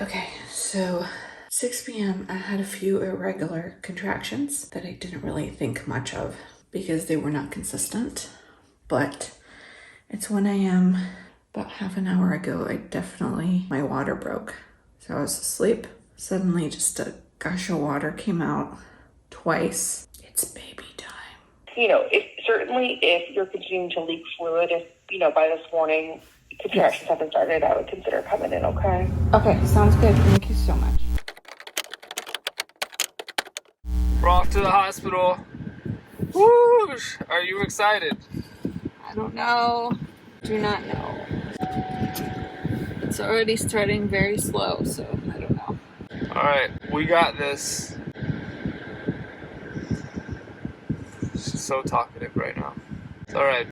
Okay, so 6 p.m. I had a few irregular contractions that I didn't really think much of because they were not consistent, but it's 1 a.m. About half an hour ago, my water broke. So I was asleep. Suddenly just a gush of water came out twice. It's baby time. If you're continuing to leak fluid, by this morning contractions haven't started, I would consider coming in, okay? Okay, sounds good. Thank you so much. We're off to the hospital. Whoosh! Are you excited? I don't know. Do not know. It's already starting very slow, so I don't know. Alright, we got this. She's so talkative right now. It's alright.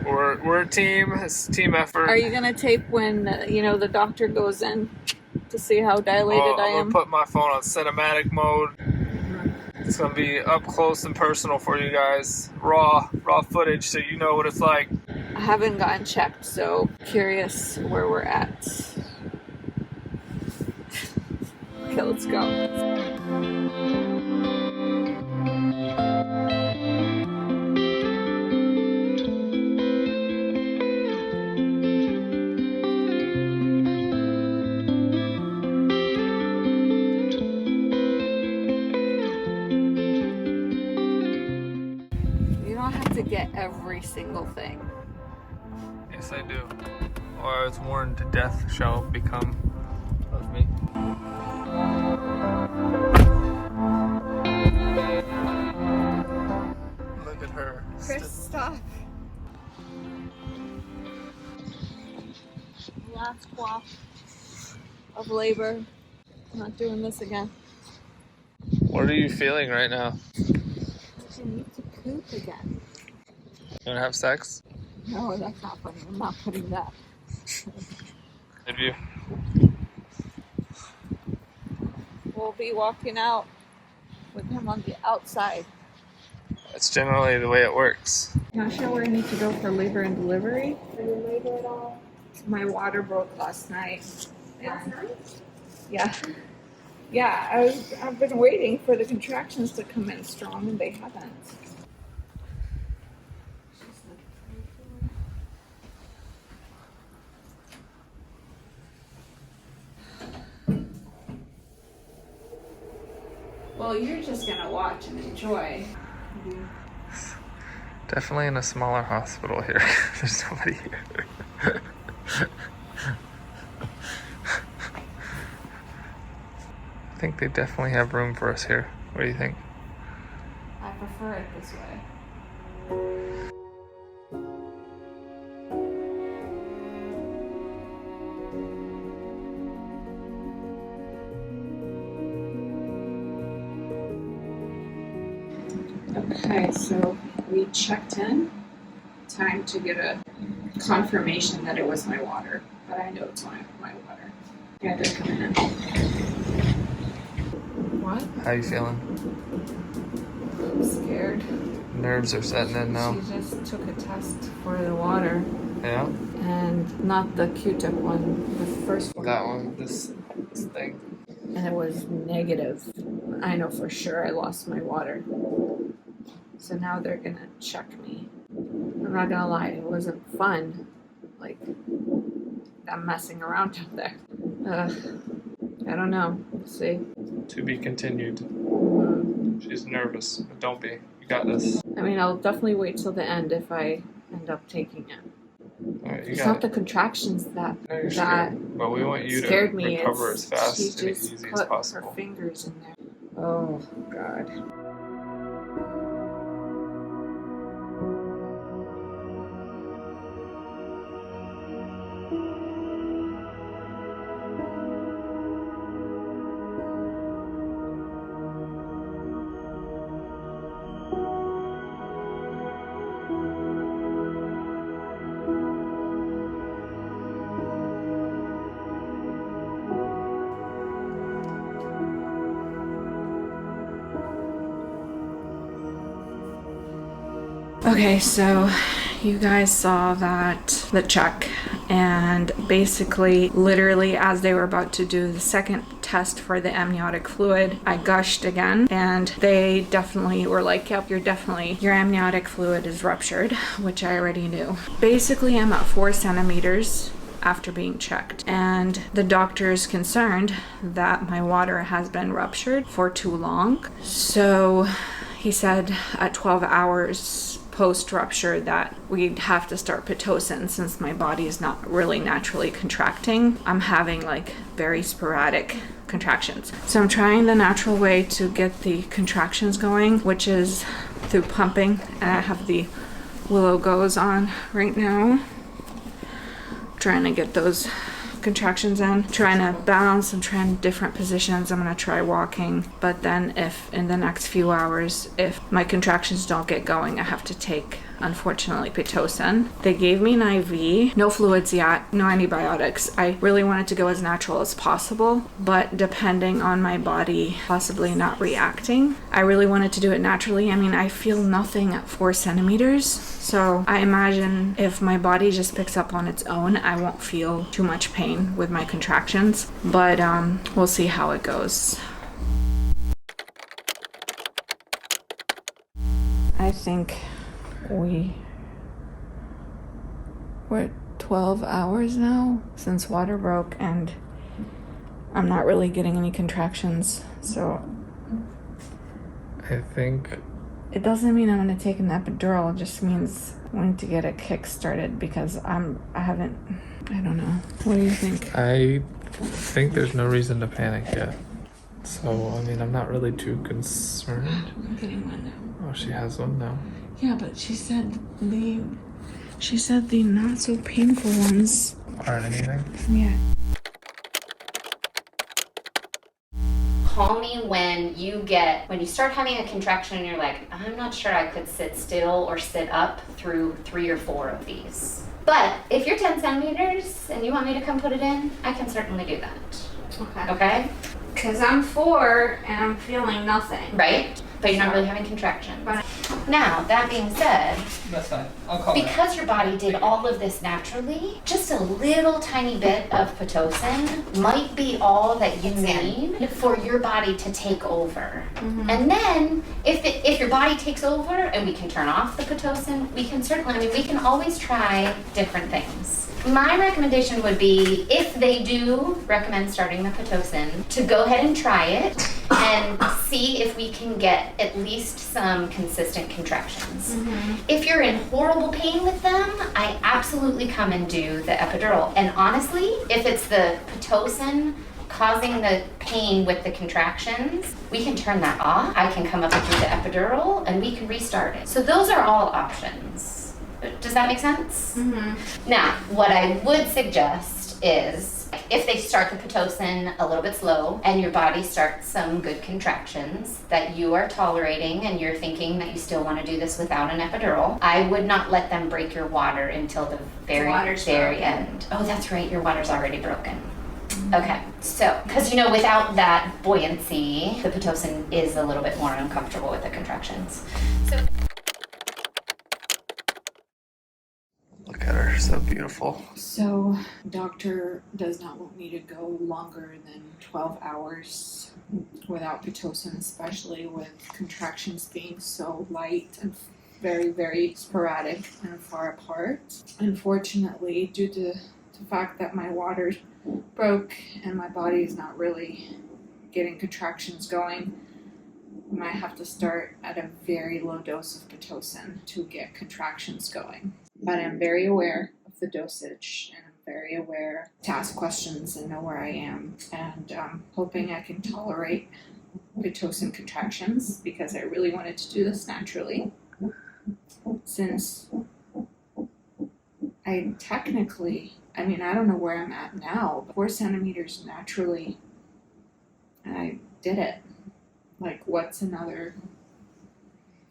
We're a team. It's a team effort. Are you gonna tape when the doctor goes in to see how dilated I am? I'm gonna put my phone on cinematic mode. It's gonna be up close and personal for you guys. Raw footage, so you know what it's like. I haven't gotten checked, so curious where we're at. Okay, let's go. You don't have to get every single thing. Yes, I do. Or it's worn to death shall become of me. Look at her. Chris, stop. Last walk of labor. I'm not doing this again. What are you feeling right now? I need to poop again. You wanna have sex? No, that's not funny. I'm not putting that. Have you? We'll be walking out with him on the outside. That's generally the way it works. Not sure where I need to go for labor and delivery. Are you labor at all? My water broke last night. Last night? Yeah. Yeah, I've been waiting for the contractions to come in strong, and they haven't. Well, you're just gonna watch and enjoy. Definitely in a smaller hospital here. There's nobody here. I think they definitely have room for us here. What do you think? I prefer it this way. Okay, so we checked in. Time to get a confirmation that it was my water, but I know it's my water. Yeah, they're coming in. What? How you feeling? I'm scared. Nerves are setting in now. She just took a test for the water. Yeah? And not the Q-tip one, the first one. That one, this thing. And it was negative. I know for sure I lost my water. So now they're gonna check me. I'm not gonna lie, it wasn't fun. Like, I'm messing around out there. I don't know. We'll see. To be continued. Mm-hmm. She's nervous, but don't be. You got this. I mean, I'll definitely wait till the end if I end up taking it. Alright, you It's got not it. the contractions that No, you're scared. But we want you to scared me. recover as fast She and as just easy put as possible. her fingers in there. Oh God. Okay, so you guys saw the check, and basically, literally, as they were about to do the second test for the amniotic fluid, I gushed again, and they definitely were like, yep, your amniotic fluid is ruptured, which I already knew. Basically, I'm at 4 centimeters after being checked, and the doctor is concerned that my water has been ruptured for too long. So he said at 12 hours post-rupture that we'd have to start Pitocin, since my body is not really naturally contracting. I'm having like very sporadic contractions. So I'm trying the natural way to get the contractions going, which is through pumping, and I have the Willow Goes on right now. Trying to get those contractions in, trying to balance and trying different positions. I'm gonna try walking, but then if in the next few hours, if my contractions don't get going, I have to take, unfortunately, Pitocin. They gave me an IV, no fluids yet, no antibiotics. I really wanted to go as natural as possible, but depending on my body possibly not reacting, I really wanted to do it naturally. I mean, I feel nothing at 4 centimeters. So I imagine if my body just picks up on its own, I won't feel too much pain with my contractions, but we'll see how it goes. I think we're 12 hours now since water broke, and I'm not really getting any contractions, so I think it doesn't mean I'm going to take an epidural. It just means I need to get a kick started, because I don't know. What do you think? I think there's no reason to panic yet. So, I mean, I'm not really too concerned. I'm getting one now. Oh, she has one now. Yeah, but she said the not so painful ones Aren't anything? Yeah. Call me when you start having a contraction and you're like, I'm not sure I could sit still or sit up through 3 or 4 of these. But if you're 10 centimeters and you want me to come put it in, I can certainly do that. Okay? Because I'm 4 and I'm feeling nothing. Right? But you're not really having contractions. Right. Now, that being said, That's fine. I'll call because your body did all of this naturally, just a little tiny bit of Pitocin might be all that you need for your body to take over. Mm-hmm. And then, if your body takes over and we can turn off the Pitocin, we can always try different things. My recommendation would be, if they do recommend starting the Pitocin, to go ahead and try it and see if we can get at least some consistent contractions. Mm-hmm. If you're in horrible pain with them, I absolutely come and do the epidural. And honestly, if it's the Pitocin causing the pain with the contractions, we can turn that off. I can come up and do the epidural and we can restart it. So those are all options. Does that make sense? Mm-hmm. Now, what I would suggest is, if they start the Pitocin a little bit slow and your body starts some good contractions that you are tolerating and you're thinking that you still want to do this without an epidural, I would not let them break your water until the very end. Oh, that's right, your water's already broken. Okay, so, because without that buoyancy, the Pitocin is a little bit more uncomfortable with the contractions. So. Look at her, so beautiful. So, doctor does not want me to go longer than 12 hours without Pitocin, especially with contractions being so light and very, very sporadic and far apart. Unfortunately, due to the fact that my water broke and my body is not really getting contractions going, I might have to start at a very low dose of Pitocin to get contractions going. But I'm very aware of the dosage, and I'm very aware to ask questions and know where I am, and hoping I can tolerate Pitocin contractions, because I really wanted to do this naturally, since I don't know where I'm at now, but 4 centimeters naturally, and I did it. Like, what's another,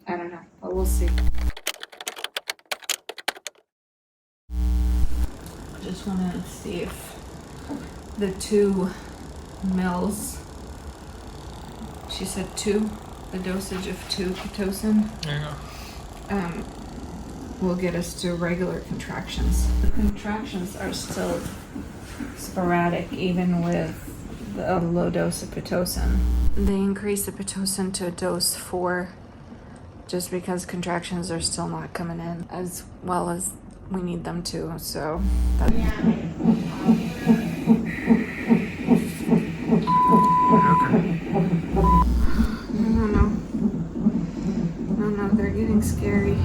I don't know, but we'll see. I just want to see if the 2 mils, she said 2, the dosage of 2 Pitocin, will get us to regular contractions. The contractions are still sporadic even with a low dose of Pitocin. They increase the Pitocin to a dose 4 just because contractions are still not coming in as well as we need them to. So that's Okay. no, they're getting scary.